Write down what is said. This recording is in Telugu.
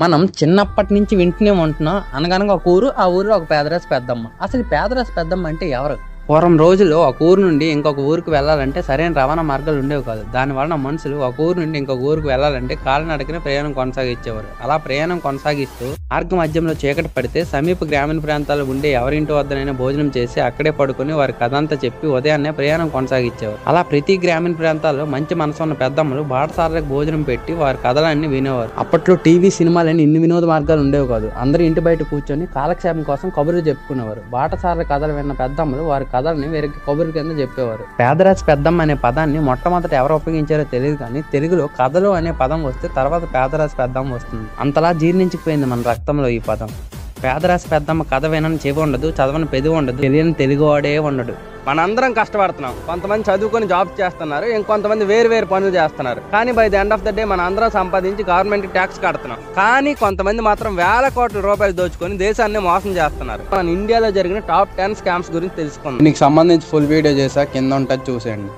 మనం చిన్నప్పటి నుంచి వింటూనే ఉంటున్నాం. అనగనగా ఒక ఊరు, ఆ ఊరిలో ఒక పేదరాశి పెద్దమ్మ. అసలు ఈ పేదరాశి పెద్దమ్మ అంటే ఎవరు? పూర్వం రోజుల్లో ఒక ఊరు నుండి ఇంకొక ఊరికి వెళ్ళాలంటే సరైన రవాణా మార్గాలు ఉండేవి కాదు. దానివల్ల మనుషులు ఒక ఊరు నుండి ఇంకొక ఊరికి వెళ్ళాలంటే కాలినడకనే ప్రయాణం కొనసాగించేవారు. అలా ప్రయాణం కొనసాగిస్తూ మార్గ మధ్యంలో చీకటి పడితే సమీప గ్రామీణ ప్రాంతాల్లో ఉండే ఎవరింటి వద్దనైనా భోజనం చేసి అక్కడే పడుకుని వారి కథంతా చెప్పి ఉదయాన్నే ప్రయాణం కొనసాగించేవారు. అలా ప్రతి గ్రామీణ ప్రాంతాల్లో మంచి మనసు ఉన్న పెద్దమ్మలు బాటసారులకు భోజనం పెట్టి వారి కథలన్నీ వినేవారు. అప్పట్లో టీవీ, సినిమాలని ఇన్ని వినోద మార్గాలు ఉండేవి కాదు. అందరూ ఇంటి బయట కూర్చొని కాలక్షేపం కోసం కబుర్లు చెప్పుకునేవారు. బాటసారుల కథలు విన్న పెద్దమ్మలు వారి కథల్ని వేరే కబుర్ల కింద చెప్పేవారు. పేదరాశి పెద్దమ్మ అనే పదాన్ని మొట్టమొదట ఎవరు ఉపయోగించారో తెలియదు, కానీ తెలుగులో కథలు అనే పదం వస్తే తర్వాత పేదరాశి పెద్దమ్మ వస్తుంది. అంతలా జీర్ణించిపోయింది మన రక్తంలో ఈ పదం. పేదరాశి పెద్దమ్మ కథ వినని చెవి ఉండదు, చదవని పెదవి ఉండదు, తెలియని తెలుగువాడే ఉండడు. మనందరం కష్టపడుతున్నాం. కొంతమంది చదువుకొని జాబ్ చేస్తున్నారు, ఇంకొంతమంది వేరు పనులు చేస్తున్నారు. కానీ by the end of the day మన అందరం సంపాదించి గవర్నమెంట్ ట్యాక్స్ కడుతున్నాం. కానీ కొంతమంది మాత్రం వేల కోట్ల రూపాయలు దోచుకొని దేశాన్ని మోసం చేస్తున్నారు. మన ఇండియాలో జరిగిన టాప్ 10 స్కామ్స్ గురించి తెలుసుకుందాం. దీనికి సంబంధించి ఫుల్ వీడియో చేసా, కింద ఉంటుంది చూసేయండి.